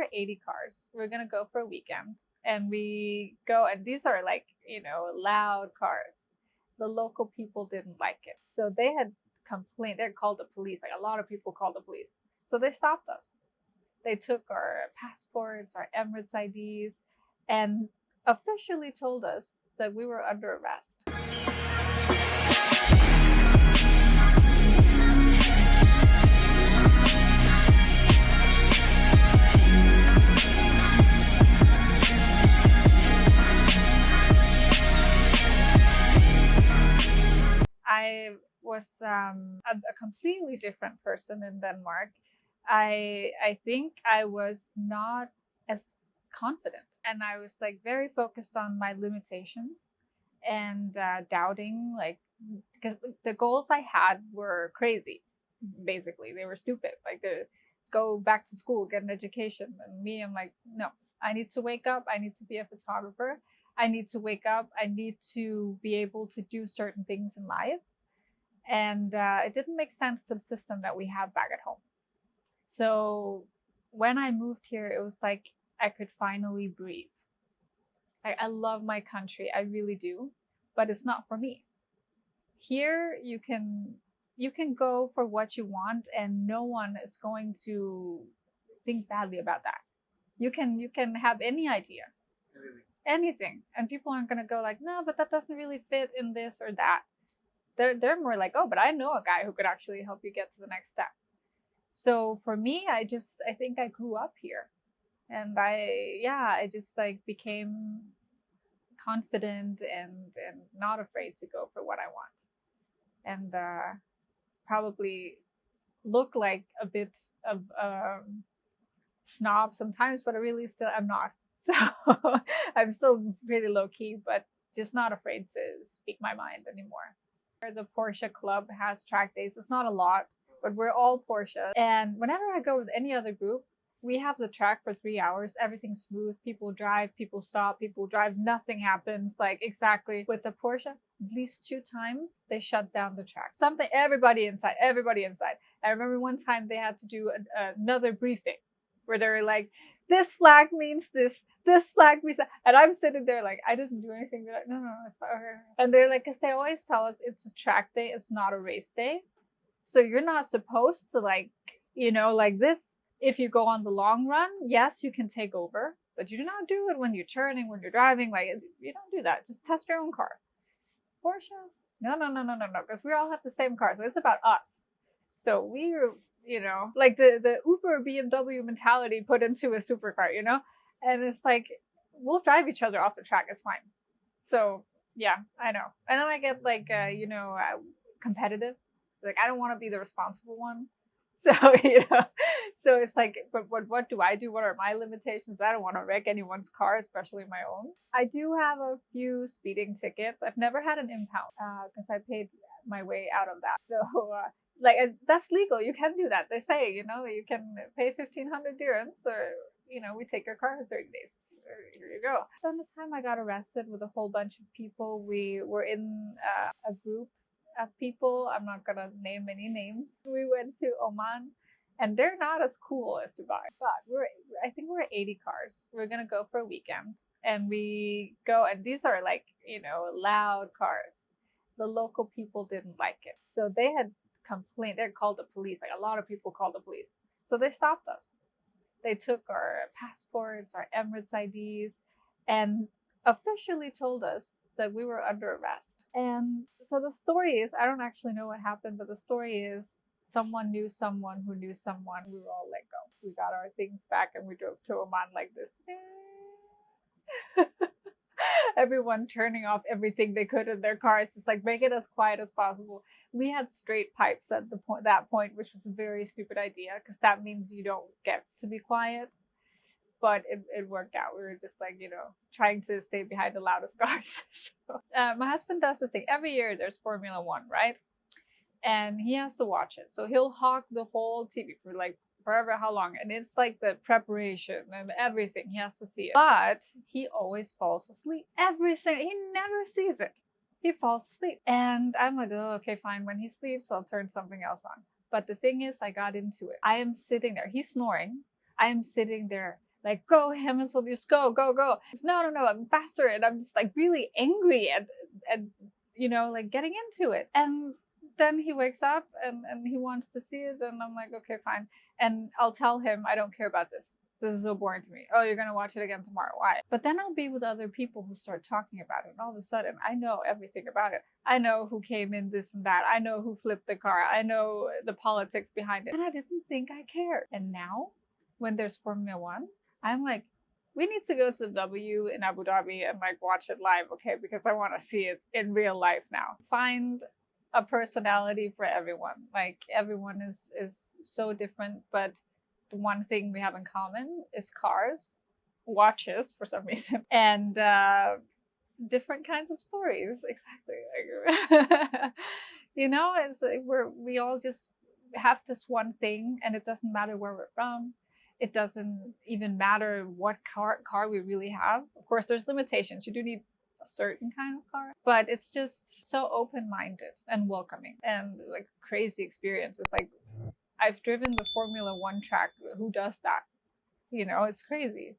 we're 80 cars. We're gonna go for a weekend. And we go, and these are like, loud cars. The local people didn't like it. So they had complained. They called the police. Like a lot of people called the police. So they stopped us. They took our passports, our Emirates IDs, and officially told us that we were under arrest. I was a completely different person in Denmark. I think I was not as confident, and I was like very focused on my limitations and doubting, like, because the goals I had were crazy. Basically, they were stupid. Like to go back to school, get an education, and me, I'm like, no, I need to wake up. I need to be a photographer. I need to wake up. I need to be able to do certain things in life. And it didn't make sense to the system that we have back at home. So when I moved here, it was like I could finally breathe. I love my country, I really do, but it's not for me. Here, you can go for what you want, and no one is going to think badly about that. You can have any idea, anything, and people aren't going to go like, no, but that doesn't really fit in this or that. They're more like, oh, but I know a guy who could actually help you get to the next step. So for me, I think I grew up here, and I just like became confident and not afraid to go for what I want, and probably look like a bit of snob sometimes, but I really still am not. So I'm still really low key, but just not afraid to speak my mind anymore. The Porsche club has track days. It's not a lot, but we're all Porsche. And whenever I go with any other group, we have the track for 3 hours. Everything's smooth. People drive, people stop, people drive. Nothing happens. Like exactly with the Porsche, at least 2 times they shut down the track. Everybody inside. I remember one time they had to do another briefing where they were like, this flag means this flag means that. And I'm sitting there like, I didn't do anything. They're like, no, it's fine. And they're like, because they always tell us it's a track day, it's not a race day. So you're not supposed to like this. If you go on the long run, yes, you can take over, but you do not do it when you're turning, when you're driving. Like, you don't do that. Just test your own car. Porsches? No, because we all have the same car. So it's about us. So we're, like the Uber BMW mentality put into a supercar, and it's like, we'll drive each other off the track. It's fine. So yeah, I know. And then I get like, competitive. Like, I don't want to be the responsible one. So, so it's like, but what do I do? What are my limitations? I don't want to wreck anyone's car, especially my own. I do have a few speeding tickets. I've never had an impound because I paid my way out of that. So, that's legal. You can do that. They say, you can pay 1,500 dirhams or, we take your car for 30 days. Here you go. Then the time I got arrested with a whole bunch of people, we were in a group of people. I'm not gonna name any names. We went to Oman, and they're not as cool as Dubai, but I think we're 80 cars. We're gonna go for a weekend, and we go, and these are like, loud cars. The local people didn't like it. So they had complained. They called the police. Like a lot of people called the police. So they stopped us. They took our passports, our Emirates IDs, and officially told us that we were under arrest. And so the story is, I don't actually know what happened, but the story is someone knew someone who knew someone. We were all let go. We got our things back and we drove to Oman like this. Everyone turning off everything they could in their cars, just like make it as quiet as possible. We had straight pipes at that point, which was a very stupid idea because that means you don't get to be quiet. But it worked out. We were just like, trying to stay behind the loudest cars. So, my husband does this thing. Every year there's Formula One, right? And he has to watch it. So he'll hawk the whole TV for like forever how long. And it's like the preparation and everything. He has to see it. But he always falls asleep. He never sees it. He falls asleep. And I'm like, oh, okay, fine. When he sleeps, I'll turn something else on. But the thing is, I got into it. I am sitting there. He's snoring. I am sitting there like, go Hemisphere, just go, go, go. No, I'm faster. And I'm just like really angry at you know, like getting into it. And then he wakes up and he wants to see it. And I'm like, okay, fine. And I'll tell him, I don't care about this. This is so boring to me. Oh, you're going to watch it again tomorrow. Why? But then I'll be with other people who start talking about it. And all of a sudden, I know everything about it. I know who came in this and that. I know who flipped the car. I know the politics behind it. And I didn't think I cared. And now, when there's Formula One, I'm like, we need to go to the W in Abu Dhabi and like watch it live, okay? Because I want to see it in real life now. Find a personality for everyone. Like everyone is so different, but the one thing we have in common is cars, watches for some reason, and different kinds of stories. Exactly. You know, it's like we all just have this one thing, and it doesn't matter where we're from. It doesn't even matter what car we really have. Of course, there's limitations. You do need a certain kind of car, but it's just so open-minded and welcoming and like crazy experiences. Like I've driven the Formula One track. Who does that? You know, it's crazy.